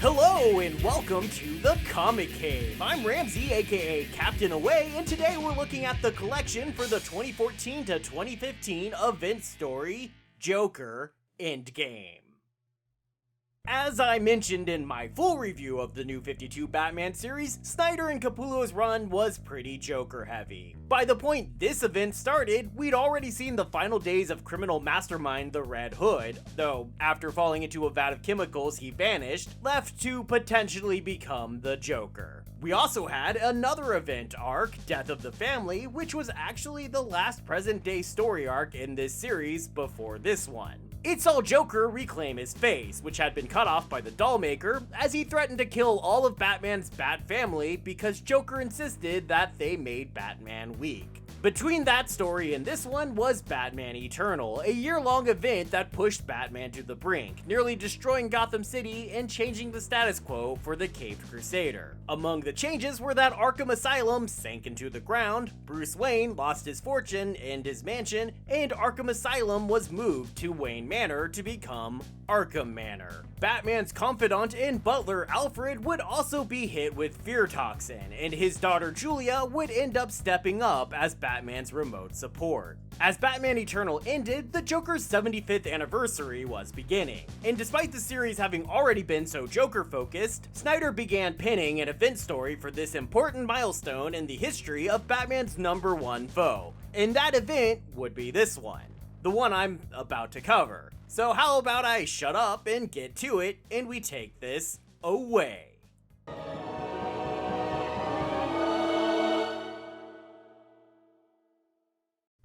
Hello and welcome to the Comic Cave. I'm Ramsey, aka Captain Away, and today we're looking at the collection for the 2014 to 2015 event story, Joker Endgame. As I mentioned in my full review of the New 52 Batman series, Snyder and Capullo's run was pretty Joker heavy. By the point this event started, we'd already seen the final days of criminal mastermind the Red Hood, though after falling into a vat of chemicals he vanished, left to potentially become the Joker. We also had another event arc, Death of the Family, which was actually the last present day story arc in this series before this one. It saw Joker reclaim his face, which had been cut off by the doll maker, as he threatened to kill all of Batman's Bat family because Joker insisted that they made Batman weak. Between that story and this one was Batman Eternal, a year-long event that pushed Batman to the brink, nearly destroying Gotham City and changing the status quo for the Caped Crusader. Among the changes were that Arkham Asylum sank into the ground, Bruce Wayne lost his fortune and his mansion, and Arkham Asylum was moved to Wayne Manor to become Arkham Manor. Batman's confidant and butler Alfred would also be hit with fear toxin, and his daughter Julia would end up stepping up as Batman's remote support. As Batman Eternal ended, the Joker's 75th anniversary was beginning, and despite the series having already been so Joker-focused, Snyder began penning an event story for this important milestone in the history of Batman's #1 foe, and that event would be this one, the one I'm about to cover. So how about I shut up and get to it, and we take this away.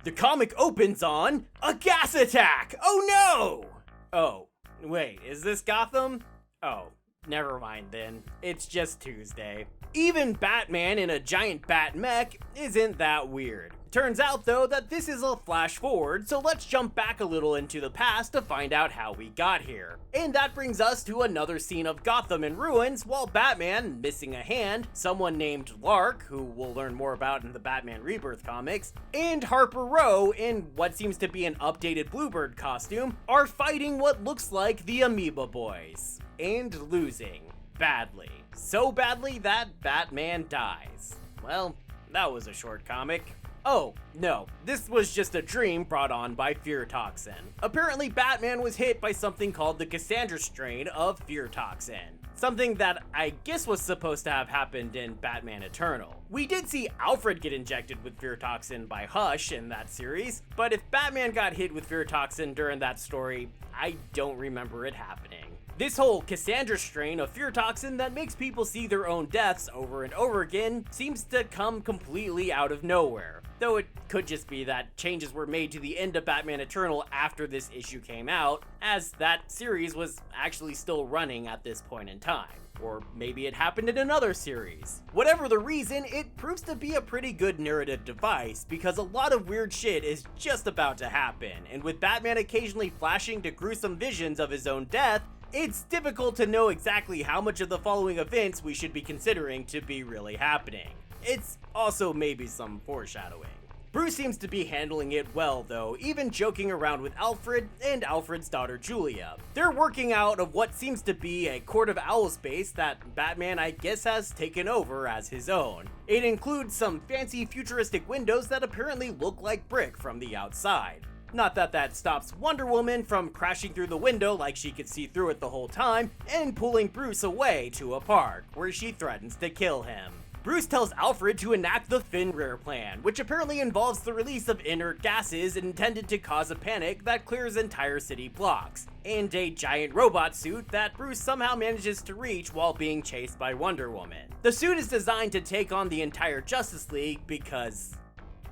The comic opens on a gas attack! Oh no! Oh, wait, is this Gotham? Oh, never mind then. It's just Tuesday. Even Batman in a giant bat mech isn't that weird. Turns out though that this is a flash forward, so let's jump back a little into the past to find out how we got here. And that brings us to another scene of Gotham in ruins while Batman, missing a hand, someone named Lark, who we'll learn more about in the Batman Rebirth comics, and Harper Row, in what seems to be an updated Bluebird costume, are fighting what looks like the Amoeba Boys. And losing. Badly. So badly that Batman dies. Well, that was a short comic. Oh, no, this was just a dream brought on by fear toxin. Apparently Batman was hit by something called the Cassandra strain of fear toxin. Something that I guess was supposed to have happened in Batman Eternal. We did see Alfred get injected with fear toxin by Hush in that series, but if Batman got hit with fear toxin during that story, I don't remember it happening. This whole Cassandra strain of fear toxin that makes people see their own deaths over and over again seems to come completely out of nowhere. Though it could just be that changes were made to the end of Batman Eternal after this issue came out, as that series was actually still running at this point in time. Or maybe it happened in another series. Whatever the reason, it proves to be a pretty good narrative device because a lot of weird shit is just about to happen, and with Batman occasionally flashing to gruesome visions of his own death, it's difficult to know exactly how much of the following events we should be considering to be really happening. It's also maybe some foreshadowing. Bruce seems to be handling it well though, even joking around with Alfred and Alfred's daughter Julia. They're working out of what seems to be a Court of Owls base that Batman I guess has taken over as his own. It includes some fancy futuristic windows that apparently look like brick from the outside. Not that that stops Wonder Woman from crashing through the window like she could see through it the whole time and pulling Bruce away to a park where she threatens to kill him. Bruce tells Alfred to enact the Fenrir plan, which apparently involves the release of inert gases intended to cause a panic that clears entire city blocks, and a giant robot suit that Bruce somehow manages to reach while being chased by Wonder Woman. The suit is designed to take on the entire Justice League because,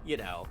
you know,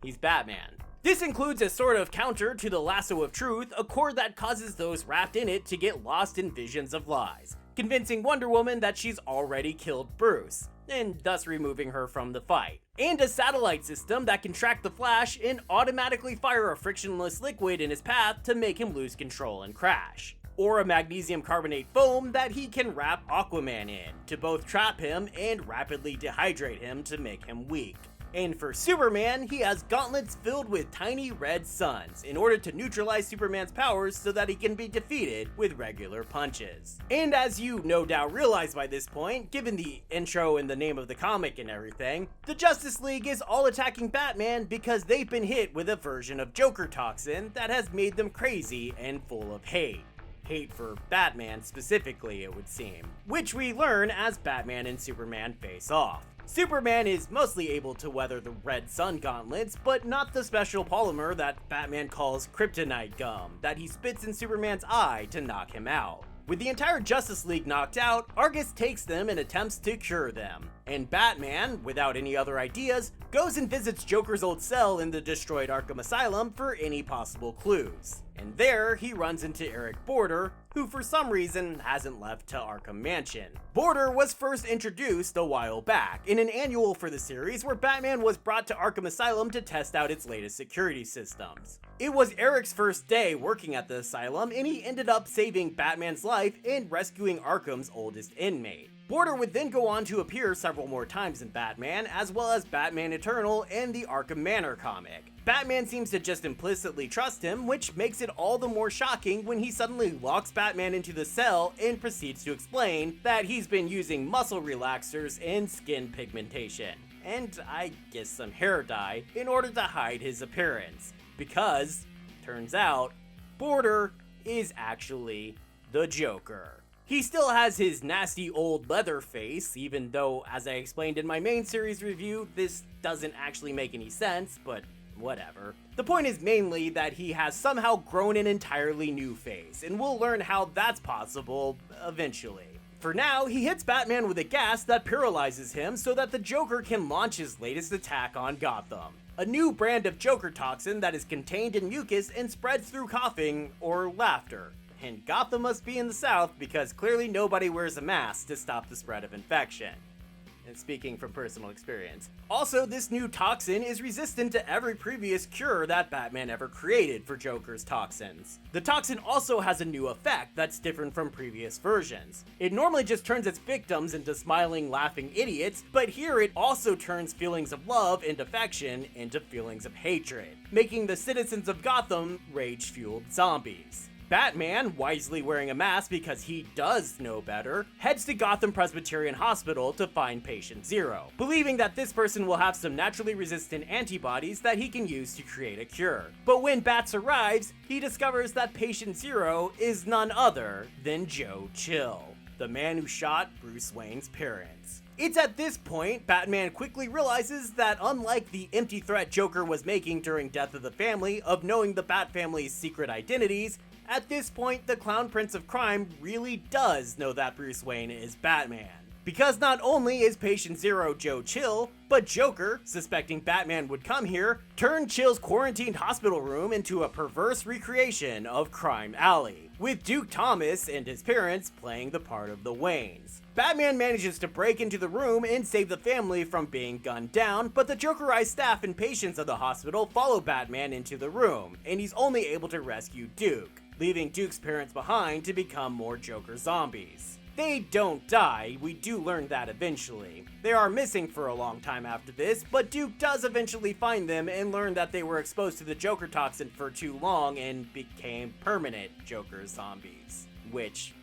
he's Batman. This includes a sort of counter to the Lasso of Truth, a cord that causes those wrapped in it to get lost in visions of lies, convincing Wonder Woman that she's already killed Bruce, and thus removing her from the fight. And a satellite system that can track the Flash and automatically fire a frictionless liquid in his path to make him lose control and crash. Or a magnesium carbonate foam that he can wrap Aquaman in, to both trap him and rapidly dehydrate him to make him weak. And for Superman, he has gauntlets filled with tiny red suns in order to neutralize Superman's powers so that he can be defeated with regular punches. And as you no doubt realize by this point, given the intro and the name of the comic and everything, the Justice League is all attacking Batman because they've been hit with a version of Joker toxin that has made them crazy and full of hate. Hate for Batman specifically, it would seem, which we learn as Batman and Superman face off. Superman is mostly able to weather the red sun gauntlets, but not the special polymer that Batman calls kryptonite gum that he spits in Superman's eye to knock him out. With the entire Justice League knocked out, Argus takes them and attempts to cure them. And Batman, without any other ideas, goes and visits Joker's old cell in the destroyed Arkham Asylum for any possible clues. And there, he runs into Eric Border, who for some reason hasn't left to Arkham Mansion. Border was first introduced a while back in an annual for the series where Batman was brought to Arkham Asylum to test out its latest security systems. It was Eric's first day working at the asylum, and he ended up saving Batman's life and rescuing Arkham's oldest inmate. Border would then go on to appear several more times in Batman, as well as Batman Eternal and the Arkham Manor comic. Batman seems to just implicitly trust him, which makes it all the more shocking when he suddenly locks Batman into the cell and proceeds to explain that he's been using muscle relaxers and skin pigmentation, and I guess some hair dye, in order to hide his appearance. Because, turns out, Border is actually the Joker. He still has his nasty old leather face, even though, as I explained in my main series review, this doesn't actually make any sense, but whatever. The point is mainly that he has somehow grown an entirely new face, and we'll learn how that's possible eventually. For now, he hits Batman with a gas that paralyzes him so that the Joker can launch his latest attack on Gotham. A new brand of Joker toxin that is contained in mucus and spreads through coughing or laughter. And Gotham must be in the South because clearly nobody wears a mask to stop the spread of infection. And speaking from personal experience. Also, this new toxin is resistant to every previous cure that Batman ever created for Joker's toxins. The toxin also has a new effect that's different from previous versions. It normally just turns its victims into smiling, laughing idiots, but here it also turns feelings of love and affection into feelings of hatred, making the citizens of Gotham rage-fueled zombies. Batman, wisely wearing a mask because he does know better, heads to Gotham Presbyterian Hospital to find Patient Zero, believing that this person will have some naturally resistant antibodies that he can use to create a cure. But when Bats arrives, he discovers that Patient Zero is none other than Joe Chill, the man who shot Bruce Wayne's parents. It's at this point Batman quickly realizes that unlike the empty threat Joker was making during Death of the Family of knowing the Bat family's secret identities, at this point the Clown Prince of Crime really does know that Bruce Wayne is Batman. Because not only is Patient Zero Joe Chill, but Joker, suspecting Batman would come here, turned Chill's quarantined hospital room into a perverse recreation of Crime Alley, with Duke Thomas and his parents playing the part of the Waynes. Batman manages to break into the room and save the family from being gunned down, but the Jokerized staff and patients of the hospital follow Batman into the room, and he's only able to rescue Duke, leaving Duke's parents behind to become more Joker zombies. They don't die, we do learn that eventually. They are missing for a long time after this, but Duke does eventually find them and learn that they were exposed to the Joker toxin for too long and became permanent Joker zombies. Which,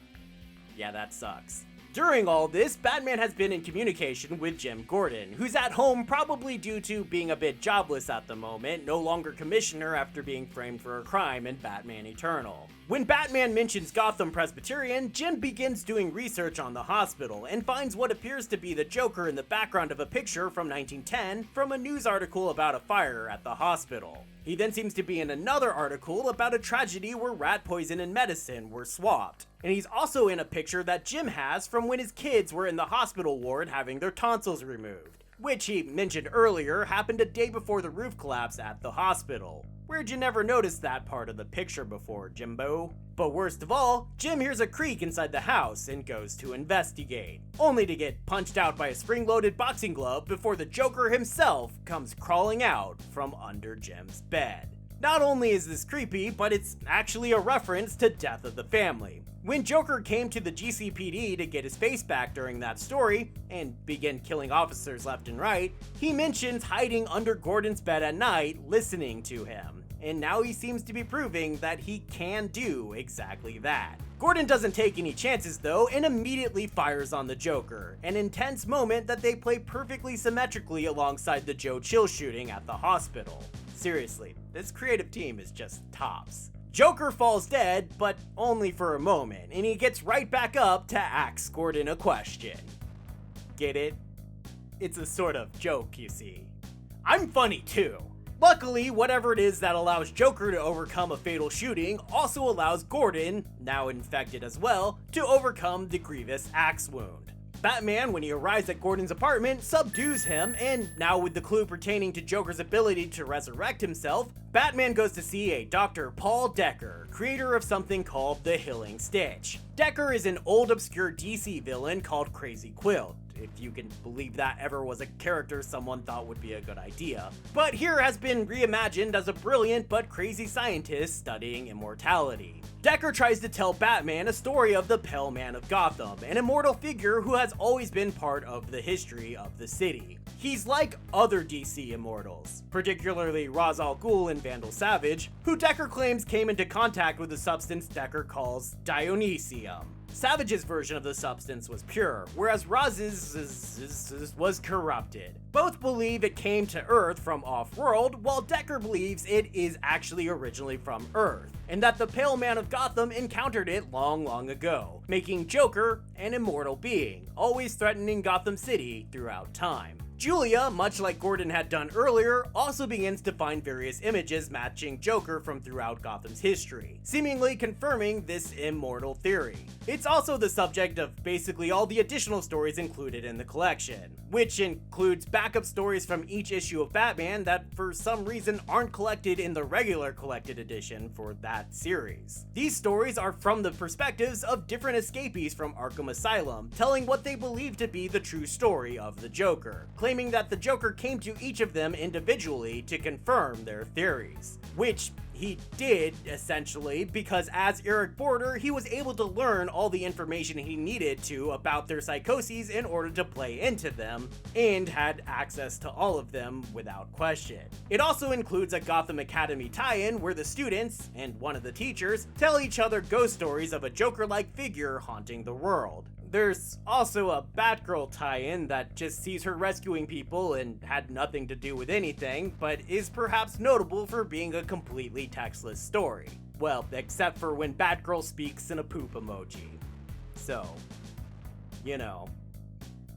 yeah, that sucks. During all this, Batman has been in communication with Jim Gordon, who's at home probably due to being a bit jobless at the moment, no longer commissioner after being framed for a crime in Batman Eternal. When Batman mentions Gotham Presbyterian, Jim begins doing research on the hospital and finds what appears to be the Joker in the background of a picture from 1910 from a news article about a fire at the hospital. He then seems to be in another article about a tragedy where rat poison and medicine were swapped. And he's also in a picture that Jim has from when his kids were in the hospital ward having their tonsils removed, which he mentioned earlier happened a day before the roof collapse at the hospital. Where'd you never notice that part of the picture before, Jimbo? But worst of all, Jim hears a creak inside the house and goes to investigate, only to get punched out by a spring-loaded boxing glove before the Joker himself comes crawling out from under Jim's bed. Not only is this creepy, but it's actually a reference to Death of the Family. When Joker came to the GCPD to get his face back during that story, and began killing officers left and right, he mentions hiding under Gordon's bed at night, listening to him. And now he seems to be proving that he can do exactly that. Gordon doesn't take any chances though, and immediately fires on the Joker, an intense moment that they play perfectly symmetrically alongside the Joe Chill shooting at the hospital. Seriously, this creative team is just tops. Joker falls dead, but only for a moment, and he gets right back up to ask Gordon a question. Get it? It's a sort of joke, you see. I'm funny too. Luckily, whatever it is that allows Joker to overcome a fatal shooting also allows Gordon, now infected as well, to overcome the grievous axe wound. Batman, when he arrives at Gordon's apartment, subdues him, and now with the clue pertaining to Joker's ability to resurrect himself, Batman goes to see a Dr. Paul Decker, creator of something called the Healing Stitch. Decker is an old obscure DC villain called Crazy Quilt, if you can believe that ever was a character someone thought would be a good idea. But here has been reimagined as a brilliant but crazy scientist studying immortality. Decker tries to tell Batman a story of the Pale Man of Gotham, an immortal figure who has always been part of the history of the city. He's like other DC immortals, particularly Ra's al Ghul and Vandal Savage, who Decker claims came into contact with a substance Decker calls Dionysium. Savage's version of the substance was pure, whereas Raz's was corrupted. Both believe it came to Earth from off-world, while Decker believes it is actually originally from Earth, and that the Pale Man of Gotham encountered it long ago, making Joker an immortal being, always threatening Gotham City throughout time. Julia, much like Gordon had done earlier, also begins to find various images matching Joker from throughout Gotham's history, seemingly confirming this immortal theory. It's also the subject of basically all the additional stories included in the collection, which includes backup stories from each issue of Batman that for some reason aren't collected in the regular collected edition for that series. These stories are from the perspectives of different escapees from Arkham Asylum, telling what they believe to be the true story of the Joker, claiming that the Joker came to each of them individually to confirm their theories. Which he did, essentially, because as Eric Border, he was able to learn all the information he needed to about their psychoses in order to play into them, and had access to all of them without question. It also includes a Gotham Academy tie-in where the students, and one of the teachers, tell each other ghost stories of a Joker-like figure haunting the world. There's also a Batgirl tie-in that just sees her rescuing people and had nothing to do with anything, but is perhaps notable for being a completely textless story. Well, except for when Batgirl speaks in a poop emoji. So, you know,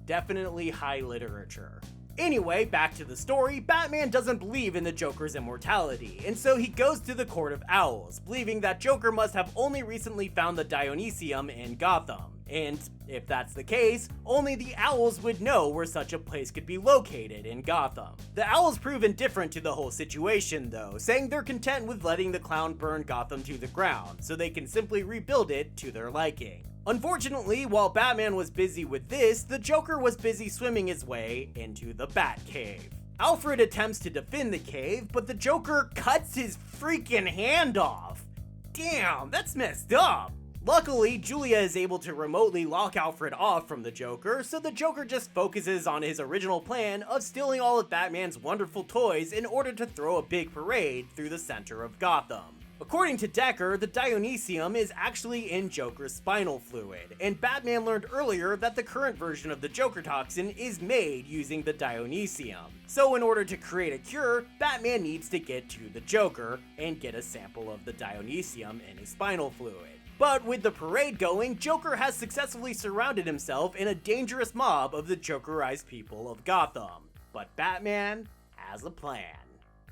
definitely high literature. Anyway, back to the story, Batman doesn't believe in the Joker's immortality, and so he goes to the Court of Owls, believing that Joker must have only recently found the Dionysium in Gotham. And if that's the case, only the Owls would know where such a place could be located in Gotham. The Owls prove indifferent to the whole situation though, saying they're content with letting the clown burn Gotham to the ground, so they can simply rebuild it to their liking. Unfortunately, while Batman was busy with this, the Joker was busy swimming his way into the Batcave. Alfred attempts to defend the cave, but the Joker cuts his freaking hand off. Damn, that's messed up. Luckily, Julia is able to remotely lock Alfred off from the Joker, so the Joker just focuses on his original plan of stealing all of Batman's wonderful toys in order to throw a big parade through the center of Gotham. According to Decker, the Dionysium is actually in Joker's spinal fluid, and Batman learned earlier that the current version of the Joker toxin is made using the Dionysium. So in order to create a cure, Batman needs to get to the Joker and get a sample of the Dionysium in his spinal fluid. But with the parade going, Joker has successfully surrounded himself in a dangerous mob of the Jokerized people of Gotham. But Batman has a plan,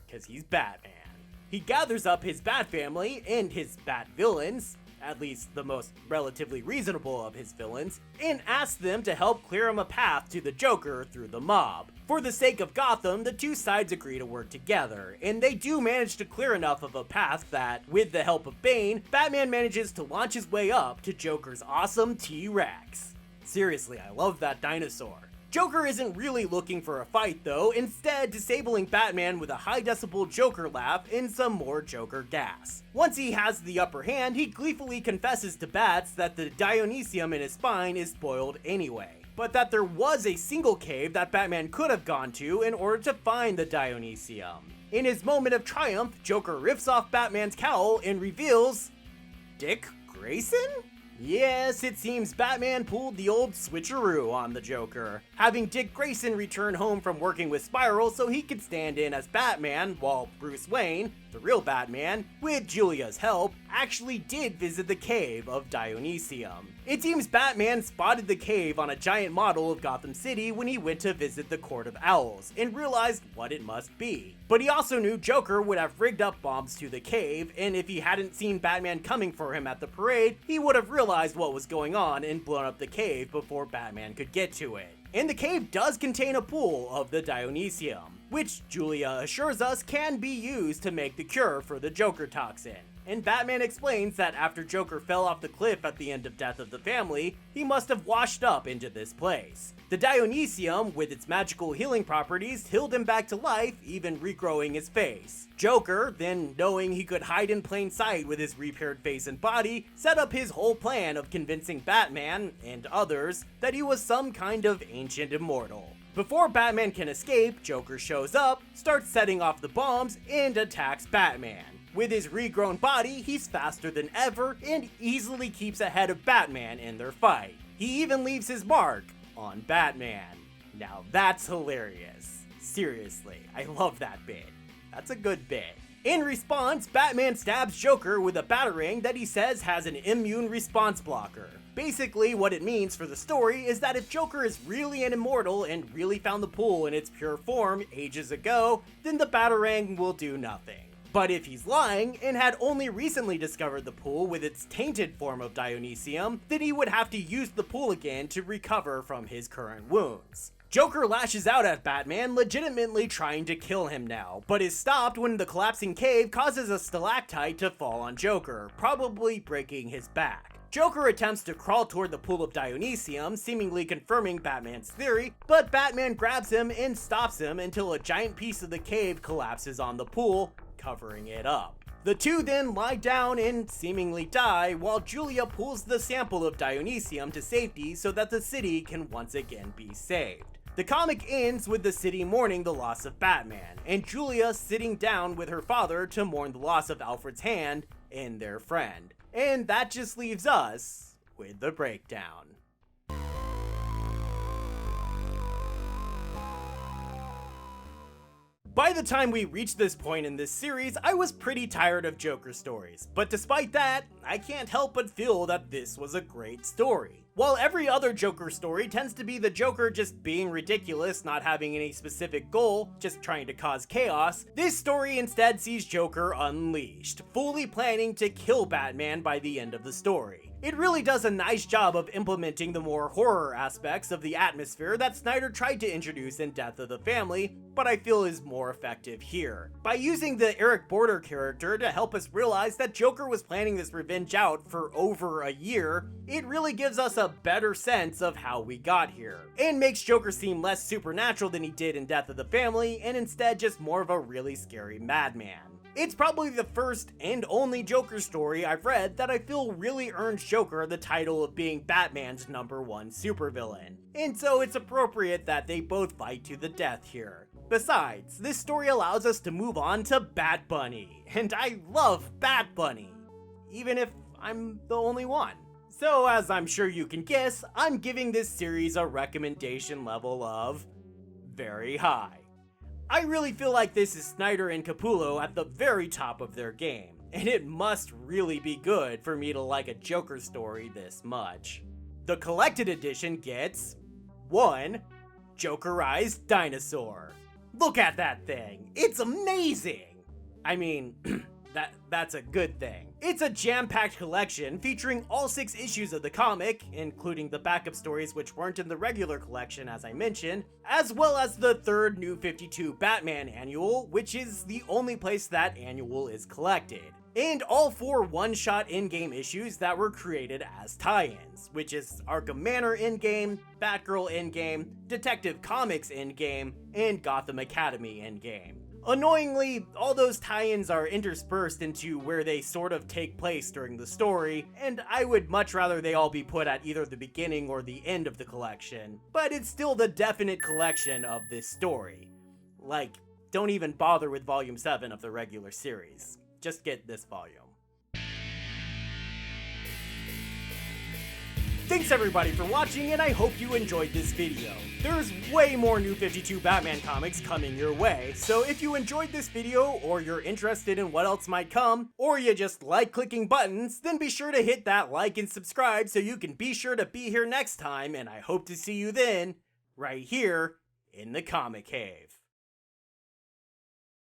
because he's Batman. He gathers up his Bat family and his Bat villains, at least the most relatively reasonable of his villains, and asks them to help clear him a path to the Joker through the mob. For the sake of Gotham, the two sides agree to work together, and they do manage to clear enough of a path that, with the help of Bane, Batman manages to launch his way up to Joker's awesome T-Rex. Seriously, I love that dinosaur. Joker isn't really looking for a fight though, instead disabling Batman with a high decibel Joker laugh and some more Joker gas. Once he has the upper hand, he gleefully confesses to Bats that the Dionysium in his spine is spoiled anyway, but that there was a single cave that Batman could have gone to in order to find the Dionysium. In his moment of triumph, Joker rips off Batman's cowl and reveals Dick Grayson? Yes, it seems Batman pulled the old switcheroo on the Joker, having Dick Grayson return home from working with Spiral so he could stand in as Batman, while Bruce Wayne, the real Batman, with Julia's help, actually did visit the cave of Dionysium. It seems Batman spotted the cave on a giant model of Gotham City when he went to visit the Court of Owls, and realized what it must be. But he also knew Joker would have rigged up bombs to the cave, and if he hadn't seen Batman coming for him at the parade, he would have realized what was going on and blown up the cave before Batman could get to it. And the cave does contain a pool of the Dionysium, which Julia assures us can be used to make the cure for the Joker toxin. And Batman explains that after Joker fell off the cliff at the end of Death of the Family, he must have washed up into this place. The Dionysium, with its magical healing properties, healed him back to life, even regrowing his face. Joker, then knowing he could hide in plain sight with his repaired face and body, set up his whole plan of convincing Batman, and others, that he was some kind of ancient immortal. Before Batman can escape, Joker shows up, starts setting off the bombs, and attacks Batman. With his regrown body, he's faster than ever and easily keeps ahead of Batman in their fight. He even leaves his mark on Batman. Now that's hilarious. Seriously, I love that bit. That's a good bit. In response, Batman stabs Joker with a batarang that he says has an immune response blocker. Basically, what it means for the story is that if Joker is really an immortal and really found the pool in its pure form ages ago, then the batarang will do nothing. But if he's lying and had only recently discovered the pool with its tainted form of Dionysium, then he would have to use the pool again to recover from his current wounds. Joker lashes out at Batman, legitimately trying to kill him now, but is stopped when the collapsing cave causes a stalactite to fall on Joker, probably breaking his back. Joker attempts to crawl toward the pool of Dionysium, seemingly confirming Batman's theory, but Batman grabs him and stops him until a giant piece of the cave collapses on the pool, covering it up. The two then lie down and seemingly die while Julia pulls the sample of Dionysium to safety so that the city can once again be saved. The comic ends with the city mourning the loss of Batman, and Julia sitting down with her father to mourn the loss of Alfred's hand and their friend. And that just leaves us with the breakdown. By the time we reached this point in this series, I was pretty tired of Joker stories, but despite that, I can't help but feel that this was a great story. While every other Joker story tends to be the Joker just being ridiculous, not having any specific goal, just trying to cause chaos, this story instead sees Joker unleashed, fully planning to kill Batman by the end of the story. It really does a nice job of implementing the more horror aspects of the atmosphere that Snyder tried to introduce in Death of the Family, but I feel is more effective here. By using the Eric Border character to help us realize that Joker was planning this revenge out for over a year, it really gives us a better sense of how we got here, and makes Joker seem less supernatural than he did in Death of the Family, and instead just more of a really scary madman. It's probably the first and only Joker story I've read that I feel really earns Joker the title of being Batman's #1 supervillain, and so it's appropriate that they both fight to the death here. Besides, this story allows us to move on to Bat Bunny, and I love Bat Bunny, even if I'm the only one. So as I'm sure you can guess, I'm giving this series a recommendation level of very high. I really feel like this is Snyder and Capullo at the very top of their game, and it must really be good for me to like a Joker story this much. The collected edition gets 1. Jokerized Dinosaur. Look at that thing, it's amazing! I mean, that's a good thing. It's a jam-packed collection featuring all 6 issues of the comic, including the backup stories which weren't in the regular collection as I mentioned, as well as the 3rd New 52 Batman annual, which is the only place that annual is collected. and all 4 one-shot in-game issues that were created as tie-ins, which is Arkham Manor in-game, Batgirl in-game, Detective Comics in-game, and Gotham Academy in-game. Annoyingly, all those tie-ins are interspersed into where they sort of take place during the story, and I would much rather they all be put at either the beginning or the end of the collection, but it's still the definite collection of this story. Like, don't even bother with Volume 7 of the regular series. Just get this volume. Thanks everybody for watching, and I hope you enjoyed this video. There's way more New 52 Batman comics coming your way, so if you enjoyed this video, or you're interested in what else might come, or you just like clicking buttons, then be sure to hit that like and subscribe so you can be sure to be here next time, and I hope to see you then, right here, in the Comic Cave.